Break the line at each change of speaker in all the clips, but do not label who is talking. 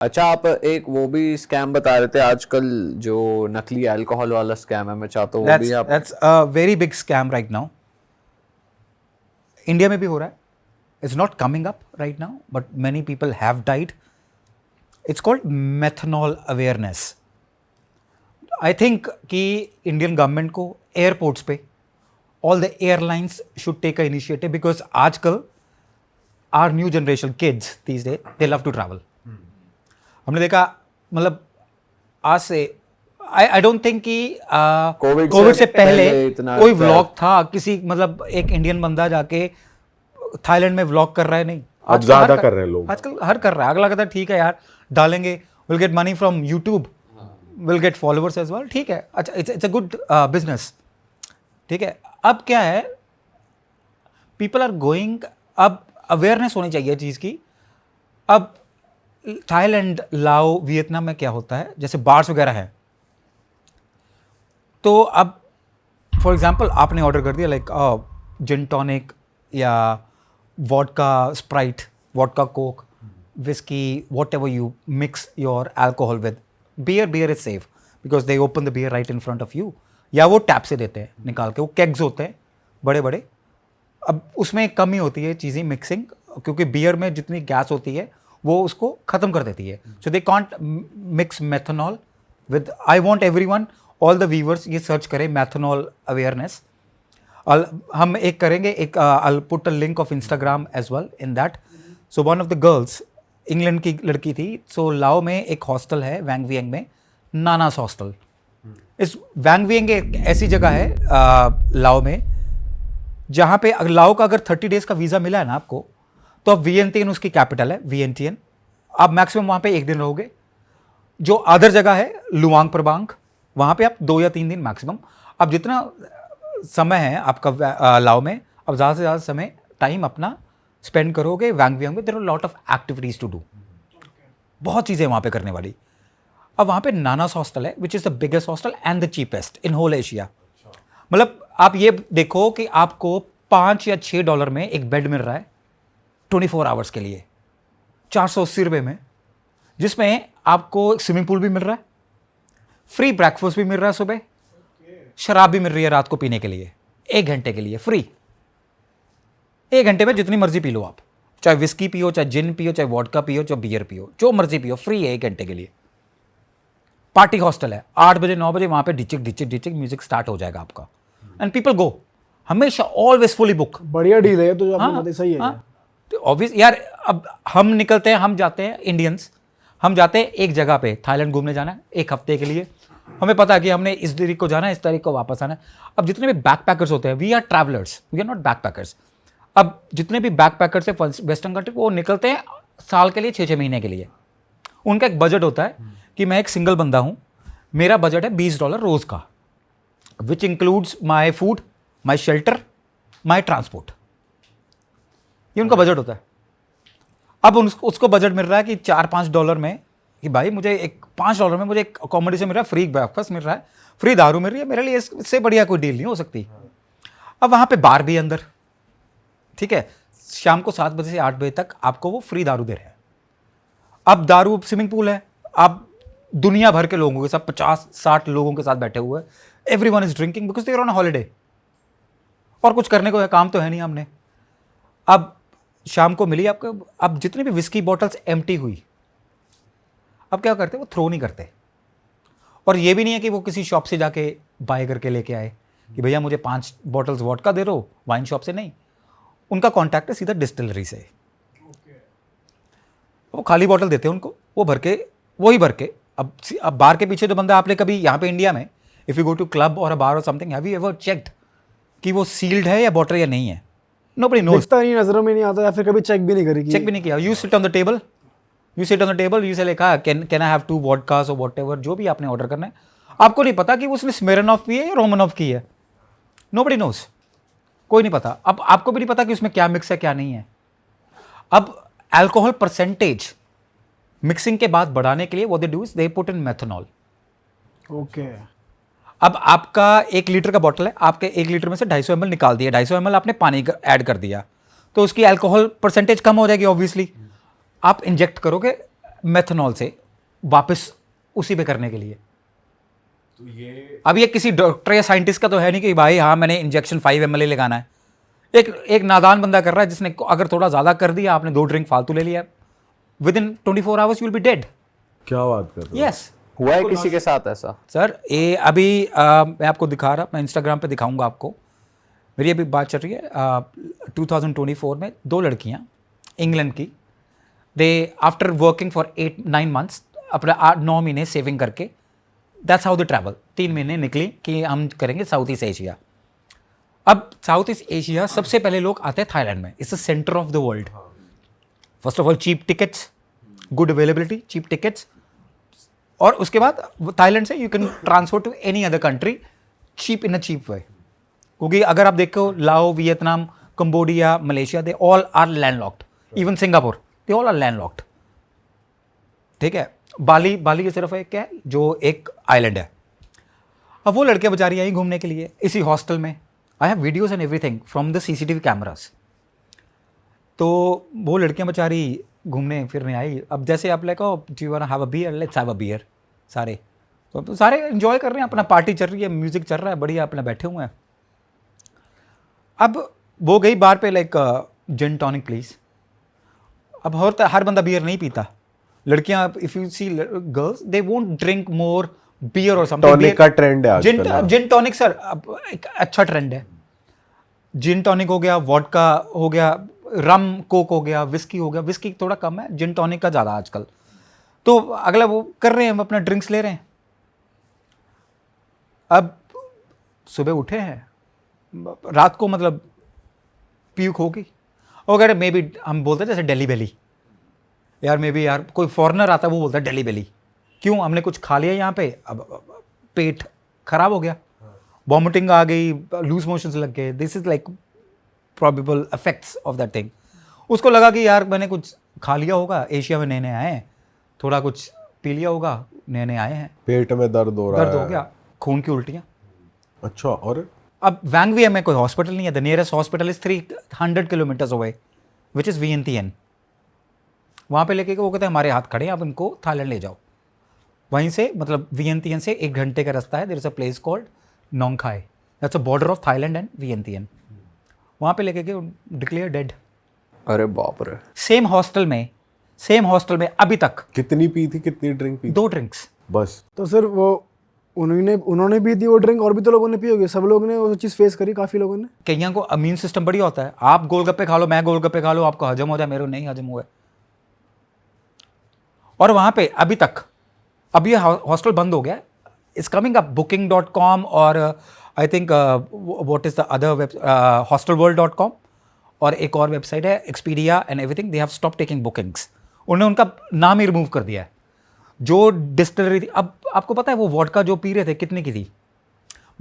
अच्छा, आप एक वो भी स्कैम बता रहे थे आजकल, जो नकली अल्कोहल वाला स्कैम है, मैं चाहता हूँ वो भी आप।
That's a very big scam right now. India में भी हो रहा है. It's not coming up right now but many people have died. It's called methanol awareness. I think कि इंडियन गवर्नमेंट को एयरपोर्ट्स पे all the airlines should take a initiative because आजकल are new generation kids these day they love to travel. हमने देखा मतलब आज से I don't think कि कोविड से पहले
इतना
कोई व्लॉग था किसी मतलब एक इंडियन बंदा जाके थाईलैंड में व्लॉग कर रहा है. नहीं,
अब ज्यादा कर रहे हैं लोग.
आजकल हर कर रहा है. अगला कहता है ठीक है यार डालेंगे, will get money from YouTube, will get followers as well. ठीक है, अच्छा, इट्स अ गुड बिजनेस. ठीक है, अब क्या है, पीपल आर गोइंग, अब अवेयरनेस होनी चाहिए चीज़ की. अब थाईलैंड, लाओ, वियतनाम में क्या होता है, जैसे बार्स वगैरह है, तो अब फॉर एग्जांपल आपने ऑर्डर कर दिया लाइक जिन टॉनिक या vodka Sprite, vodka coke, whisky, whatever you mix your alcohol with. Beer is safe because they open the beer right in front of you, या वो tap से देते हैं निकाल के. वो केग्स होते हैं बड़े बड़े. अब उसमें कमी होती है चीज़ें मिक्सिंग, क्योंकि बियर में जितनी गैस होती है वो उसको ख़त्म कर देती है. So they can't mix methanol with. I want everyone, all the viewers, ये सर्च करें मेथनॉल अवेयरनेस. हम एक करेंगे, एक I put a link of Instagram as well in that. So one of the girls, England की लड़की थी, सो लाओ में एक हॉस्टल है वैंग वियंग में, नानास हॉस्टल. इस वैंग वियंग एक ऐसी जगह है लाओ में जहाँ पे लाओ का अगर 30 डेज का वीज़ा मिला है ना आपको, तो अब वियंटियन उसकी कैपिटल है, वियंटियन. आप मैक्सिमम वहाँ पे 1 दिन रहोगे. जो अदर जगह है लुआंग प्रबांग, वहाँ पे आप 2 या 3 दिन मैक्सिमम. अब जितना समय है आपका लाओ में, अब ज़्यादा से ज़्यादा समय टाइम अपना स्पेंड करोगे वैंग वियंग में. There are lot of activities to do. बहुत चीज़ें वहाँ पे करने वाली. अब वहाँ पे नानास हॉस्टल है which is the biggest hostel and the cheapest in whole Asia. मतलब आप ये देखो कि आपको $5 या $6 में एक बेड मिल रहा है 24 आवर्स के लिए, 480 रुपये में, जिसमें आपको स्विमिंग पूल भी मिल रहा है, फ्री ब्रेकफास्ट भी मिल रहा है सुबह, शराब भी मिल रही है रात को पीने के लिए 1 घंटे के लिए फ्री. 1 घंटे में जितनी मर्जी पी लो आप, चाहे विस्की पियो, चाहे जिन पियो, चाहे वॉडका पियो, चाहे बियर पियो, जो मर्जी पियो, फ्री है 1 घंटे के लिए. पार्टी हॉस्टल है, 8 बजे 9 बजे वहाँ पे डिचिक डिचिक डिचिक म्यूजिक स्टार्ट हो जाएगा आपका, एंड पीपल गो. हमेशा ऑलवेज फुली बुक.
बढ़िया डील है तो जो आपने बताया सही है.
तो ऑब्वियस यार, अब हम निकलते हैं, हम जाते हैं इंडियंस, हम जाते हैं एक जगह पे थाईलैंड घूमने जाना है 1 हफ्ते के लिए. हमें पता है कि हमने इस तारीख को जाना है, इस तारीख को वापस आना है. अब जितने भी बैक पैकर्स होते हैं, we are travellers, we are not backpackers. अब जितने भी बैक पैकर्स है वेस्टर्न कंट्री, वो निकलते हैं साल के लिए 6-6 महीने के लिए. उनका एक बजट होता है कि मैं एक सिंगल बंदा हूँ, मेरा बजट है $20 रोज का, which includes my food, my shelter, my transport. ये उनका बजट होता है. अब उसको बजट मिल रहा है कि $4-5 में, कि भाई मुझे एक $5 में मुझे एक अकोमोडेशन मिल रहा है, फ्री ब्रेकफास्ट मिल रहा है, फ्री दारू मिल रही है, मेरे लिए इससे बढ़िया कोई डील नहीं हो सकती. अब वहाँ पे बार भी अंदर, ठीक है, शाम को 7 बजे से 8 बजे तक आपको वो फ्री दारू दे रहे हैं. अब दारू, स्विमिंग पूल है, आप दुनिया भर के लोगों के साथ 50-60 लोगों के साथ बैठे हुए, everyone is drinking because they are on holiday. और कुछ करने को है, काम तो है नहीं हमने. अब शाम को मिली आपको, अब जितनी भी विस्की बॉटल्स एम्प्टी हुई, अब क्या करते, वो थ्रो नहीं करते. और ये भी नहीं है कि वो किसी शॉप से जाके बाय करके लेके आए कि भैया मुझे 5 बॉटल्स वॉडका दे दो, वाइन शॉप से नहीं. उनका कॉन्टैक्ट है सीधा डिस्टिलरी से. वो खाली बॉटल देते हैं उनको, वो भर के, वही भर के. अब बार के पीछे जो बंदा, आपने कभी यहाँ पे इंडिया में if you go to club और अ बार और something, have you ever checked कि वो सील्ड है या बॉटल या नहीं है? Nobody knows.
दिखता नहीं, नजरों में नहीं आता, या फिर कभी चेक भी नहीं करेगी.
चेक भी नहीं किया. You sit on the table, you से लिखा कैन आई हैव 2 वॉडकास और व्हाटएवर, जो भी आपने ऑर्डर करना है. आपको नहीं पता कि उसने स्मिरनॉफ की है या रोमनॉफ की है. नोबडी नोज, कोई नहीं पता. अब आपको भी नहीं पता कि उसमें क्या मिक्स है क्या नहीं है. अब अल्कोहल परसेंटेज मिक्सिंग के बाद बढ़ाने के लिए what they do is they put in methanol.
Okay.
अब आपका 1 लीटर का बॉटल है, आपके 1 लीटर में से 250 ml निकाल दिया, 250 ml आपने पानी ऐड कर दिया, तो उसकी अल्कोहल परसेंटेज कम हो जाएगी ऑब्वियसली. आप इंजेक्ट करोगे मेथनॉल से वापस उसी पे करने के लिए। तो ये अब ये किसी डॉक्टर या साइंटिस्ट का तो है नहीं कि भाई हाँ मैंने इंजेक्शन 5 ml लगाना है। एक नादान बंदा कर रहा है जिसने अगर थोड़ा ज़्यादा कर दिया, आपने 2 ड्रिंक फालतू ले लिया, with in 24 hours you will be dead.
क्या बात कर रहे हो?
यस,
हुआ है किसी के साथ ऐसा?
सर ये अभी मैं आपको दिखा रहा, मैं इंस्टाग्राम पे दिखाऊंगा आपको। मेरी अभी बात चल रही है 2024 में 2 लड़कियां इंग्लैंड की, दे आफ्टर वर्किंग फॉर 8-9 मंथ्स, अपना 8-9 महीने सेविंग करके, दैट्स हाउ द ट्रैवल, 3 महीने निकली कि हम करेंगे साउथ ईस्ट एशिया। अब साउथ ईस्ट एशिया सबसे पहले लोग आते हैं थाईलैंड में, it's the centre of the world. First of all cheap tickets, good availability, cheap tickets, और उसके बाद थाईलैंड से you can transfer to any other country cheap in a cheap way. क्योंकि अगर आप देखो Lao, Vietnam, Cambodia, Malaysia, they all are landlocked, even Singapore, they all are landlocked. ठीक है, बाली की सिर्फ एक क्या है जो एक आइलैंड है। अब वो लड़कियां बेचारी आई घूमने के लिए इसी हॉस्टल में, I have videos and everything from the CCTV cameras. तो वो लड़कियां बेचारी घूमने फिरने आई। अब जैसे आप like do you want to have a beer, let's have a beer, सारे तो सारे एंजॉय कर रहे हैं, अपना पार्टी चल रही है, म्यूजिक चल रहा है, बढ़िया अपना बैठे हुए हैं। अब वो गई बार पे लाइक जिन टॉनिक प्लीज। अब हर बंदा बियर नहीं पीता, लड़कियां if you see girls they won't drink more beer और समथिंग।
टॉनिक का ट्रेंड है आजकल।
जिन टॉनिक सर अब एक अच्छा ट्रेंड है। जिन टॉनिक हो गया, वोडका हो गया, रम कोक हो गया, विस्की हो गया। विस्की थोड़ा कम है, जिन टॉनिक का ज़्यादा आजकल। तो अगला वो कर रहे हैं, हम अपना ड्रिंक्स ले रहे हैं। अब सुबह उठे हैं, रात को मतलब पीक होगी, और अगर मे बी हम बोलते हैं जैसे डेली बेली, यार मे बी यार कोई फॉरेनर आता है वो बोलता है डेली बेली, क्यों? हमने कुछ खा लिया यहाँ पे, अब पेट खराब हो गया, वॉमिटिंग आ गई, लूज मोशंस लग गए। This is like probable effects of that thing. उसको लगा कि यार मैंने कुछ खा लिया होगा, एशिया में नए नए आए हैं, थोड़ा कुछ पी लिया होगा, नए नए आए हैं,
पेट में दर्द हो रहा है,
दर्द हो गया, खून की उल्टियाँ।
अच्छा, और
अब वैंग वी में कोई हॉस्पिटल नहीं है, the nearest hospital is 300 kilometres away, which is Vientiane. वहाँ पे लेके वो कहते हैं हमारे हाथ खड़े हैं, आप इनको थाईलैंड ले जाओ। वहीं से मतलब वियंतियन से 1 घंटे का रास्ता है, there is a place called Nong Khai, that's a border of Thailand and Vientiane. वहाँ पे लेके गए, डिक्लेयर डेड।
अरे बाप रे।
सेम हॉस्टल में अभी तक
कितनी पी थी, कितनी ड्रिंक पी?
2 ड्रिंक्स
बस। तो सर वो उन्होंने पी थी वो ड्रिंक, और भी तो लोगों ने पी होगी, सब लोगों ने वो चीज़ फेस करी, काफ़ी लोगों ने।
कईयों को इम्यून सिस्टम बढ़िया होता है, आप गोलगप्पे खा लो, मैं गोलगप्पे खा लो, आपको हजम हो जाए, मेरे को नहीं हजम हुआ है। और वहाँ पे अभी तक, अब ये हॉस्टल बंद हो गया, इट्स कमिंग अप booking.com और I think what is the other hostelworld.com, और एक और वेबसाइट है Expedia and everything, they have stop taking bookings. उन्होंने उनका नाम ही रिमूव कर दिया है। जो डिस्टिलरी थी, अब आपको पता है वो वोडका जो पी रहे थे कितने की थी?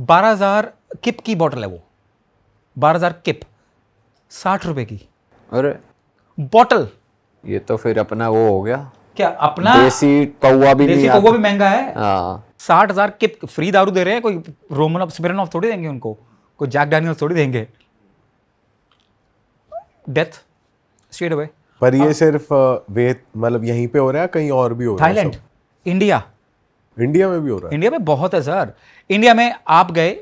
12,000 किप की बॉटल है वो, 12,000 किप, 60 रुपए की
अरे
बॉटल।
ये तो फिर अपना वो हो गया,
क्या अपना
देसी कौवा भी नहीं
देसी
आता।
कोको भी महंगा है।
हाँ
60,000 किप फ्री दारू दे रहे हैं, कोई रोमन ऑफ स्मिरनॉफ थोड़ी देंगे उनको, कोई जैक डैनियल्स थोड़ी देंगे। Death straight away.
पर ये सिर्फ वे मतलब यहीं पे हो रहा है, कहीं और भी हो रहा है?
थाईलैंड, इंडिया,
इंडिया में भी हो रहा है?
इंडिया में बहुत है सर। इंडिया में आप गए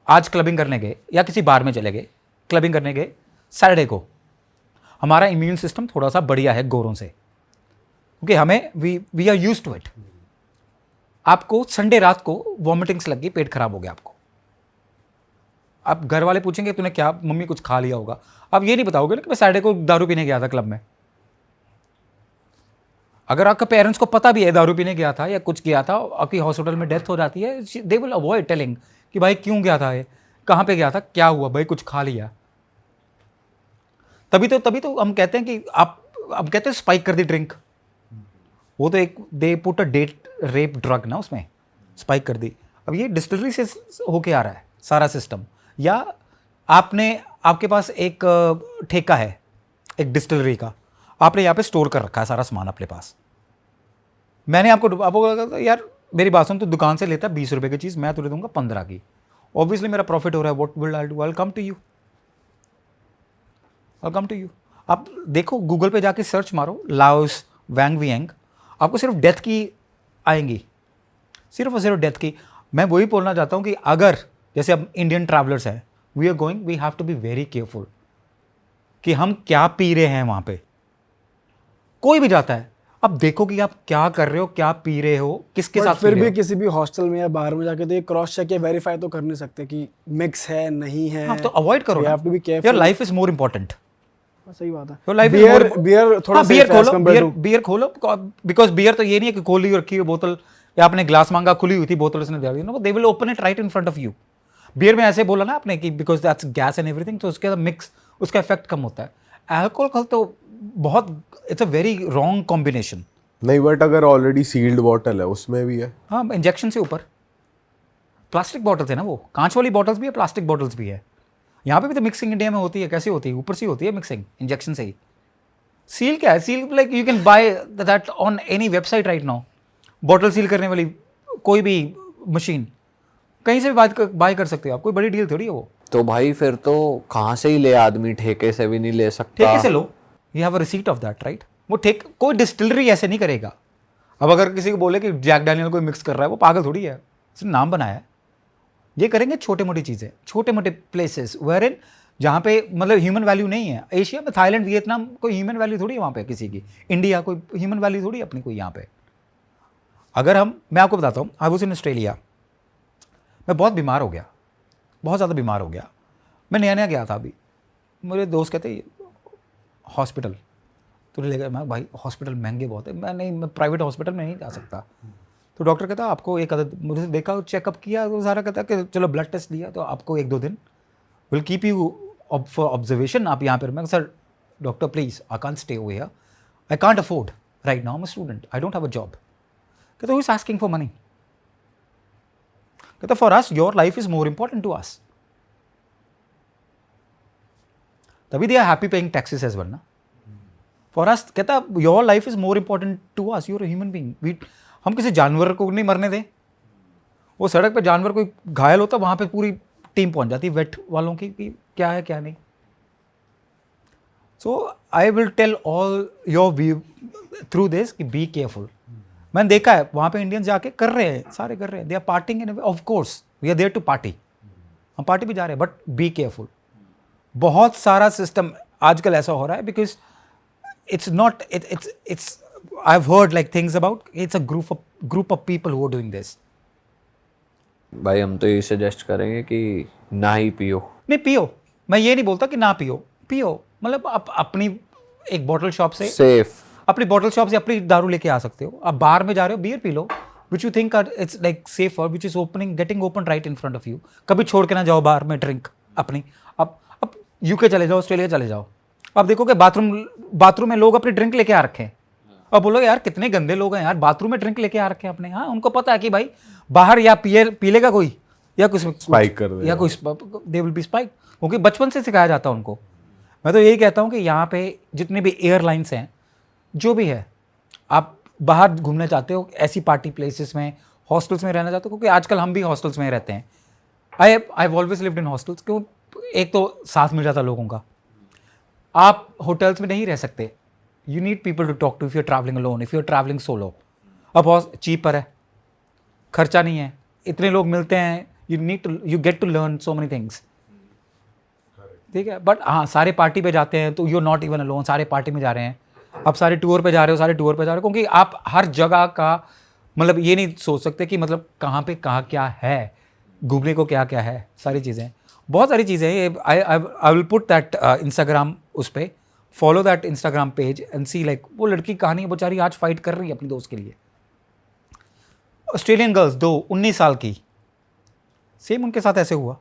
आज क्लबिंग करने गए या किसी बार में चले गए, क्लबिंग करने गए सैटरडे को, हमारा इम्यून सिस्टम थोड़ा सा बढ़िया है गोरों से, क्योंकि हमें we are used to it. आपको संडे रात को वॉमिटिंग्स लग गई, पेट खराब हो गया आपको, आप घर वाले पूछेंगे तूने क्या, मम्मी कुछ खा लिया होगा, आप ये नहीं बताओगे ना कि मैं सैटरडे को दारू पीने गया था क्लब में। अगर आपके पेरेंट्स को पता भी है दारू पीने गया था या कुछ किया था, आपकी हॉस्पिटल में डेथ हो जाती है, दे विल अवॉइड टेलिंग कि भाई क्यों गया था, ये कहाँ पे गया था, क्या हुआ भाई, कुछ खा लिया। तभी तो हम कहते हैं कि हम कहते हैं स्पाइक कर दी ड्रिंक, वो तो एक they put a date rape drug ना उसमें, स्पाइक कर दी। अब ये डिस्टिलरी से होके आ रहा है सारा सिस्टम, या आपके पास एक ठेका है एक डिस्टिलरी का, आपने यहाँ पे स्टोर कर रखा है सारा सामान अपने पास। मैंने आपको यार मेरी बात सुन, तो दुकान से लेता 20 रुपए की चीज़, मैं तुझे दूंगा 15 की, ऑब्वियसली मेरा प्रॉफिट हो रहा है। What will I do, I will come to you, I come to you. आप देखो गूगल पे जाके सर्च मारो लाओस वैंग वियंग, आपको सिर्फ डेथ की आएंगी, सिर्फ और सिर्फ डेथ की। मैं वही बोलना चाहता हूँ कि अगर जैसे अब इंडियन ट्रैवलर्स हैं, we are going, we have to be very careful कि हम क्या पी रहे हैं वहाँ पे। कोई भी जाता है, अब देखो कि आप क्या कर रहे हो, क्या पी रहे हो, किसके साथ
फिर
पी रहे
भी
हो।
किसी भी हॉस्टल में या बाहर में जाके तो ये क्रॉस चेक या वेरीफाई तो कर नहीं सकते कि मिक्स है नहीं है।
हाँ, तो अवॉइड करो ना,
You have to be careful.
Your life is more important.
सही बात है।
Your life is
beer
more,
beer थोड़ा
बियर
safe है as
खोलो,
compared to-
बियर खोलो, बिकॉज बियर तो ये नहीं है कि खोली रखी हुई बोतल या आपने ग्लास मांगा, खुली हुई थी बोतल, उसने दे दी, no, they will open it right in front of you. Beer में ऐसे बोला ना आपने कि because that's gas and everything, तो उसके मिक्स, उसका इफेक्ट कम होता है। अल्कोहल तो बहुत, it's a very wrong combination.
नहीं, बट अगर ऑलरेडी सील्ड बॉटल है उसमें भी है।
हाँ, इंजेक्शन से ऊपर प्लास्टिक बॉटल्स है ना, वो कांच वाली बॉटल्स भी है, प्लास्टिक बॉटल्स भी है। यहाँ पे भी तो मिक्सिंग इंडिया में होती है, कैसी होती है, ऊपर से होती है मिक्सिंग, इंजेक्शन से ही। सील क्या है, seal like you can by that on any website right now. Bottle seal करने वाली कोई भी मशीन कहीं से भी बाय कर सकते हो आप, कोई बड़ी डील थोड़ी है वो।
तो भाई फिर तो कहाँ से ही ले आदमी, ठेके से भी नहीं ले सकता।
ठेके से लो, you have a receipt of that right. वो कोई डिस्टिलरी ऐसे नहीं करेगा। अब अगर किसी को बोले कि जैक डैनियल कोई मिक्स कर रहा है, वो पागल थोड़ी है, उसने नाम बनाया है। ये करेंगे छोटे मोटी चीज़ें, छोटे मोटे प्लेसेस वेयर इन, जहाँ पे मतलब ह्यूमन वैल्यू नहीं है। एशिया में थाईलैंड, वियतनाम, कोई ह्यूमन वैल्यू थोड़ी है वहाँ पे किसी की। इंडिया, कोई ह्यूमन वैल्यू थोड़ी है अपनी कोई यहाँ पे। अगर मैं आपको बताता हूँ, आई वाज इन ऑस्ट्रेलिया, मैं बहुत बीमार हो गया, बहुत ज़्यादा बीमार हो गया। मैं नया नया गया था अभी, मेरे दोस्त कहते हॉस्पिटल तो ले गए। मैं भाई हॉस्पिटल महंगे बहुत है, मैं प्राइवेट हॉस्पिटल में नहीं जा सकता। तो डॉक्टर कहता आपको एक आदत, मुझे देखा, चेकअप किया, तो सारा कहता कि चलो ब्लड टेस्ट लिया, तो आपको 1-2 दिन will keep you for observation, आप यहाँ पर। मैं sir doctor please I can't stay over here, I can't afford right now, I am a student, I don't have a job. कहता who is asking for money. कहता for us your life is more important to us. तभी they are happy paying taxes as well ना। For us कहता your life is more important to us, your human being. हम किसी जानवर को नहीं मरने दें। वो सड़क पे जानवर कोई घायल होता, वहां पे पूरी टीम पहुंच जाती वेट वालों की कि क्या है क्या नहीं। So I will tell all your view through this कि बी केयरफुल। मैंने देखा है वहाँ पे इंडियंस जाके कर रहे हैं, सारे कर रहे हैं, they are partying in, of course we are there to party, हम पार्टी भी जा रहे हैं, बट बी केयरफुल। बहुत सारा सिस्टम आजकल ऐसा हो रहा है because it's not, it's I have heard like things about, it's a group of people who are doing this.
भाई हम तो ये सजेस्ट करेंगे कि ना ही पियो।
नहीं पियो, मैं ये नहीं बोलता कि ना पियो, पियो मतलब आप अपनी एक बॉटल शॉप से,
सेफ,
अपनी बॉटल शॉप से अपनी दारू लेके आ सकते हो। आप बाहर में जा रहे हो, बियर पी लो which you think it's like safer, which is opening, getting open right in front of you. कभी छोड़ के ना जाओ बाहर में ड्रिंक अपनी। अब यूके चले जाओ, ऑस्ट्रेलिया चले जाओ, अब देखोगे बाथरूम में लोग अपनी ड्रिंक लेके आ रखे हैं। अब बोलो यार कितने गंदे लोग हैं यार, बाथरूम में ड्रिंक लेके आ रखे हैं अपने। हाँ, उनको पता है कि भाई बाहर या पी लेगा कोई, या कुछ
स्पाइक कर देगा,
या कोई दे विल बी स्पाइक, क्योंकि बचपन से सिखाया जाता है उनको। मैं तो यही कहता हूँ कि यहाँ पे जितने भी एयरलाइंस हैं, जो भी है, आप बाहर घूमना चाहते हो, ऐसी पार्टी प्लेसेस में, हॉस्टल्स में रहना चाहते हो, क्योंकि आजकल हम भी हॉस्टल्स में रहते हैं। I have always lived in hostels. क्यों? एक तो साथ मिल जाता लोगों का। आप होटल्स में नहीं रह सकते, you need people to talk to if you are travelling alone, if you are travelling solo. अब बहुत चीपर है, खर्चा नहीं है, इतने लोग मिलते हैं, you get to learn so many things, ठीक है। बट हाँ, सारे पार्टी पे जाते हैं तो you are not even alone, सारे पार्टी में जा रहे हैं। अब सारे टूर पे जा रहे हो, सारे टूर पे जा रहे हो, क्योंकि आप हर जगह का मतलब ये नहीं सोच सकते कि मतलब कहाँ पे कहाँ क्या है, घूमने को क्या क्या है, सारी चीज़ें, बहुत सारी चीज़ें हैं। I will put that Instagram, उस पर follow that Instagram page and see like वो लड़की कहानी है, बेचारी आज फाइट कर रही है अपने दोस्त के लिए। ऑस्ट्रेलियन गर्ल्स 19 साल की, सेम उनके साथ ऐसे हुआ,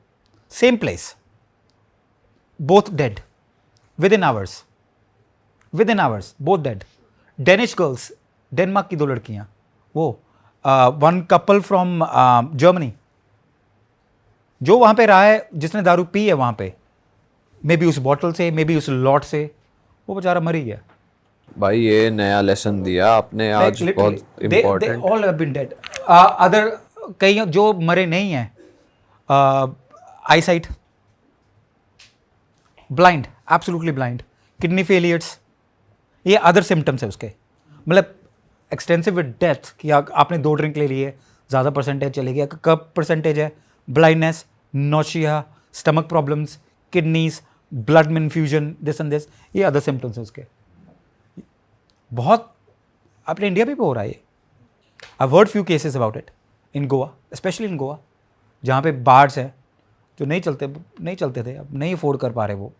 same place, both dead with in hours, both dead. Danish girls, Denmark की 2 लड़कियां, वो वन कपल फ्रॉम जर्मनी, जो वहाँ पे रहा है, जिसने दारू पी है वहाँ पे, मे बी उस बॉटल से, मे बी उस लॉट से, वो बेचारा मर ही गया।
भाई ये नया लेसन दिया आपने आज, बहुत important.
All have been dead. Other कई जो मरे नहीं हैं, eye sight, blind, absolutely blind, kidney failures, ये अदर सिम्टम्स है उसके। मतलब एक्सटेंसिव विद डेथ कि आपने 2 ड्रिंक ले लिए, ज़्यादा परसेंटेज चली गया, कब परसेंटेज है, blindness, nausea, stomach problems, kidneys, blood में इन्फ्यूजन, दिस एंड दिस, ये अदर सिम्टम्स हैं उसके। बहुत अपने इंडिया में भी हो रहा है ये। I heard few cases about it in Goa, specially in Goa, जहाँ पे बार्स हैं जो नहीं चलते थे, अब नहीं अफोर्ड कर पा रहे, वो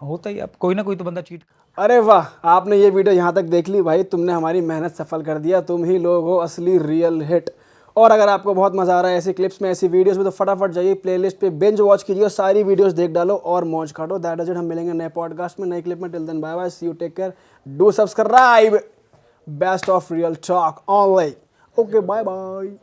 होता ही, अब कोई ना कोई तो बंदा चीट।
अरे वाह, आपने ये वीडियो यहाँ तक देख ली भाई, तुमने हमारी मेहनत सफल कर दिया, तुम ही लोग हो असली रियल हिट। और अगर आपको बहुत मज़ा आ रहा है ऐसी क्लिप्स में, ऐसी वीडियोस में, तो फटाफट जाइए प्लेलिस्ट पे बिंज वॉच कीजिए, सारी वीडियोस देख डालो और मौज काटो। दैट इज इट, हम मिलेंगे नए पॉडकास्ट में, नई क्लिप में। Till then bye bye, see you, take care, do subscribe, best of real talk online. Okay, bye bye.